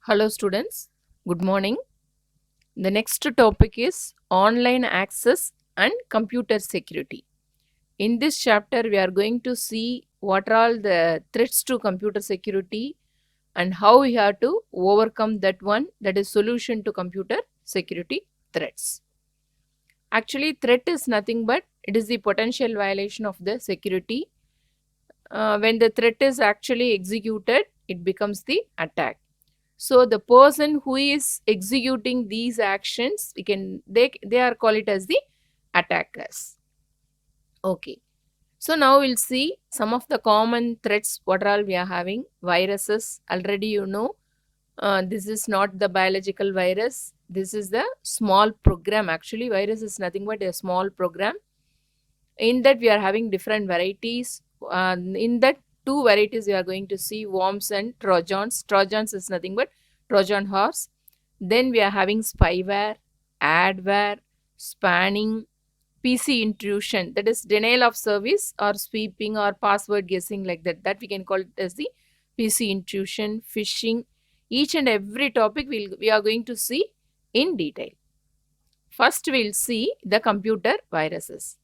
Hello, students. Good morning. The next topic is online access and computer security. In this chapter, we are going to see what are all the threats to computer security and how we have to overcome that one, that is solution to computer security threats. Actually, threat is nothing but it is the potential violation of the security. When the threat is actually executed, it becomes the attack. So the person who is executing these actions, they are called it as the attackers. Okay. So now we'll see some of the common threats what all we are having. Viruses, already you know. This is not the biological virus. This is the small program. Actually, virus is nothing but a small program. In that we are having different varieties. In that two varieties we are going to see worms and trojans. Trojans is nothing but Trojan horse. Then we are having spyware, adware, spanning, PC intrusion, that is denial of service or sweeping or password guessing like that. That we can call it as the PC intrusion, phishing. Each and every topic we are going to see in detail. First we'll see the computer viruses.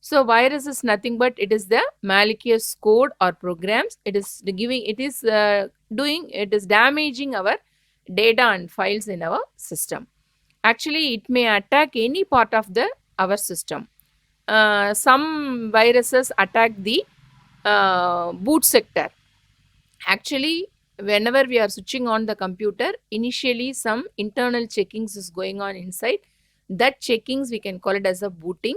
So virus is nothing but it is the malicious code or programs. It is damaging our data and files in our system. Actually, it may attack any part of our system. Some viruses attack the boot sector. Actually, whenever we are switching on the computer, initially some internal checkings is going on inside. That checkings we can call it as a booting.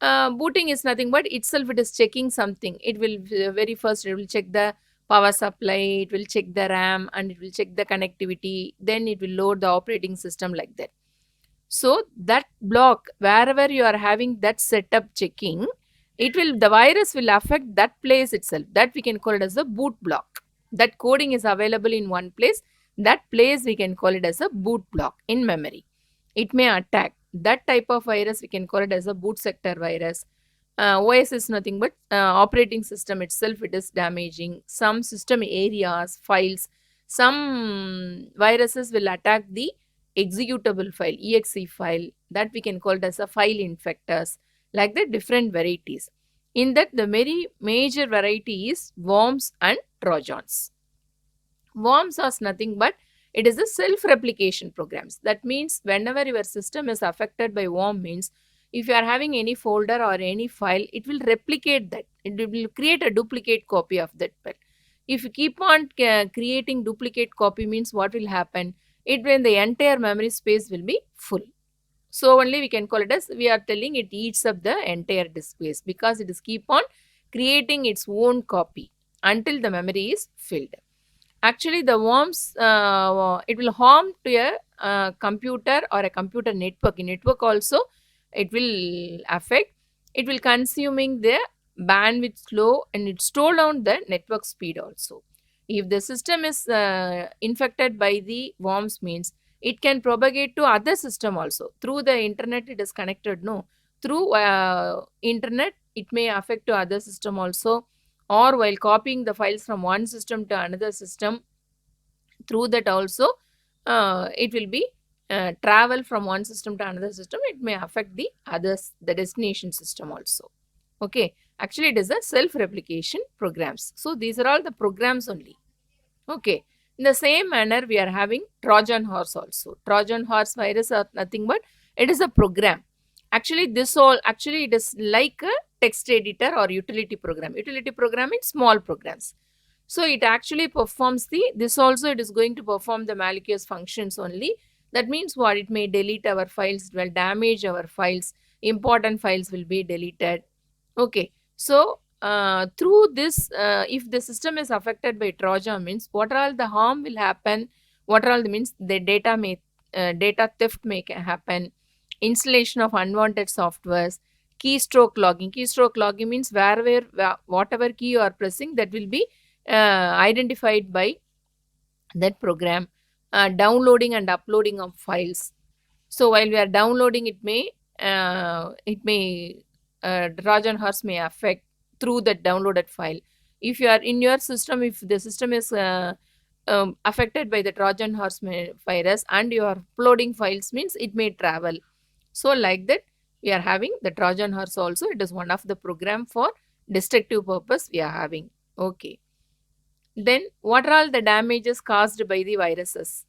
Booting is nothing but itself it is checking something. It will very first it will check the power supply, it will check the RAM, and it will check the connectivity. Then it will load the operating system like that. So that block, wherever you are having that setup checking, the virus will affect that place itself. That we can call it as a boot block. That coding is available in one place. That place we can call it as a boot block in memory. It may attack. That type of virus we can call it as a boot sector virus. OS is nothing but operating system itself, it is damaging. Some system areas, files, some viruses will attack the executable file, exe file, that we can call it as a file infectors, like the different varieties. In that, the very major variety is worms and trojans. Worms are nothing but it is a self-replication programs. That means whenever your system is affected by worm means if you are having any folder or any file, it will replicate that. It will create a duplicate copy of that file. If you keep on creating duplicate copy means what will happen? When the entire memory space will be full. So only we can call it as we are telling it eats up the entire disk space because it is keep on creating its own copy until the memory is filled. Actually, the worms, it will harm to a computer or a computer network. In network also, it will affect. It will consuming the bandwidth slow and it slow down the network speed also. If the system is infected by the worms means, it can propagate to other system also. Through the internet, it is connected, no? Through internet, it may affect to other system also, or while copying the files from one system to another system, through that also it will be travel from one system to another system. It may affect the others, the destination system also. Okay, actually it is a self-replication programs. So these are all the programs only. Okay, in the same manner we are having Trojan horse also. Trojan horse virus are nothing but it is a program. Actually it is like a text editor or utility program. Utility program in small programs. So it actually performs this also it is going to perform the malicious functions only. That means what? It may delete our files, it will damage our files, important files will be deleted. Okay, so through this, if the system is affected by Trojan means what are all the harm will happen, what are all the means the data theft may happen, installation of unwanted softwares, keystroke logging. Keystroke logging means whatever key you are pressing that will be identified by that program. Downloading and uploading of files. So while we are downloading, it may Trojan horse may affect through that downloaded file. If you are in your system, if the system is affected by the Trojan horse virus and you are uploading files means it may travel. So like that we are having the Trojan horse also. It is one of the program for destructive purpose we are having. Okay. Then what are all the damages caused by the viruses?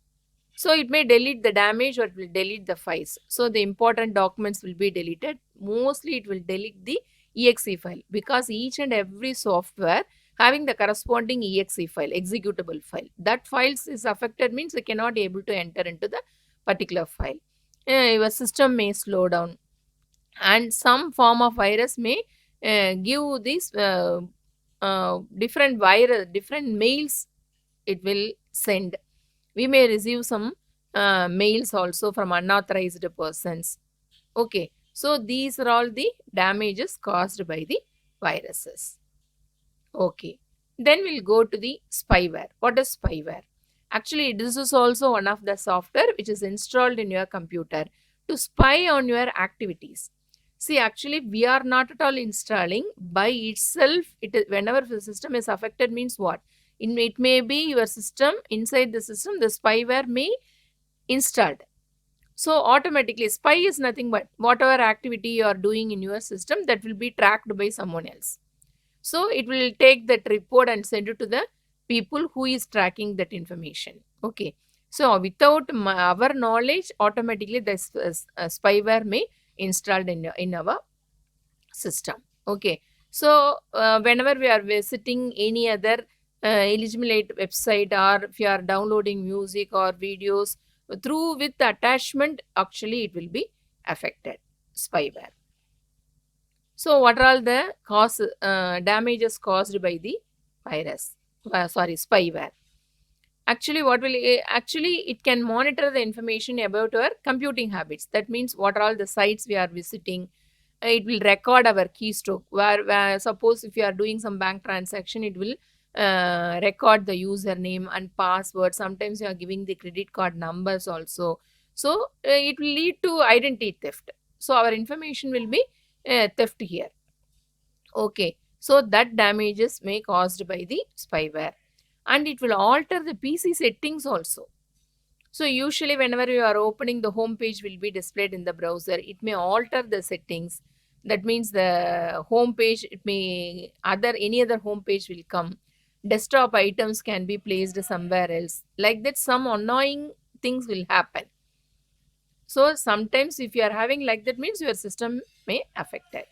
So it may delete the damage or it will delete the files. So the important documents will be deleted. Mostly it will delete the exe file because each and every software having the corresponding exe file, executable file. That files is affected means we cannot able to enter into the particular file. Your system may slow down and some form of virus may give these different mails it will send. We may receive some mails also from unauthorized persons. Okay, so these are all the damages caused by the viruses. Okay, then we'll go to the spyware. What is spyware? Actually, this is also one of the software which is installed in your computer to spy on your activities. See, actually, we are not at all installing by itself. It is whenever the system is affected means what? It may be your system, inside the system, the spyware may installed. So automatically, spy is nothing but whatever activity you are doing in your system that will be tracked by someone else. So it will take that report and send it to the people who is tracking that information. Okay. So without our knowledge, automatically this spyware may installed in our system. Okay. So whenever we are visiting any other eligible website or if you are downloading music or videos through with the attachment, actually it will be affected, spyware. So what are all the damages caused by the virus? Spyware. Actually, actually it can monitor the information about our computing habits. That means what are all the sites we are visiting. It will record our keystroke. Where suppose if you are doing some bank transaction, it will record the username and password. Sometimes you are giving the credit card numbers also. So it will lead to identity theft. So our information will be theft here. Okay, so that damages may caused by the spyware and it will alter the PC settings also. So usually whenever you are opening, the home page will be displayed in the browser. It may alter the settings. That means the home page, it may any other home page will come. Desktop items can be placed somewhere else. Like that, some annoying things will happen. So sometimes if you are having like that means your system may affect it.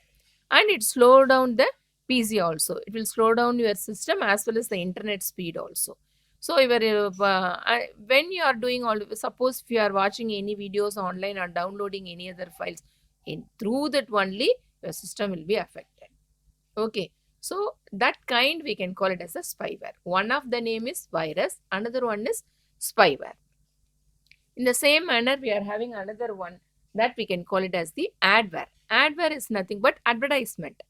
And it slow down the PC also. It will slow down your system as well as the internet speed also. So when you are doing suppose if you are watching any videos online or downloading any other files, through that only your system will be affected. Okay. So that kind we can call it as a spyware. One of the name is virus, another one is spyware. In the same manner, we are having another one that we can call it as the adware. Adware is nothing but advertisement.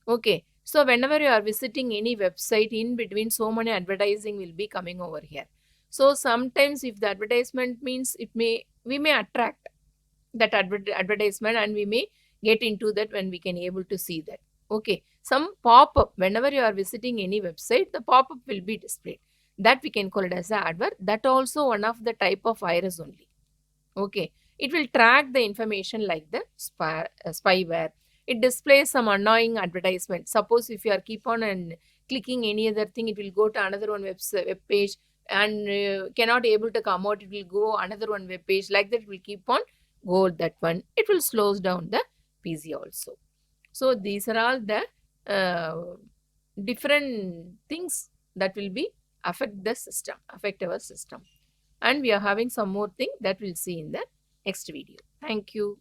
Okay. So whenever you are visiting any website, in between so many advertising will be coming over here. So sometimes if the advertisement means we may attract that advertisement and we may get into that when we can able to see that. Okay. Some pop-up, whenever you are visiting any website, the pop-up will be displayed. That we can call it as a adware. That also one of the type of virus only. Okay. It will track the information like the spyware. It displays some annoying advertisement. Suppose if you are keep on and clicking any other thing, it will go to another one web page and cannot able to come out. It will go another one web page. Like that, it will keep on go that one. It will slows down the PC also. So these are all the different things that will be affect the system, affect our system. And we are having some more thing that we'll see in the next video. Thank you.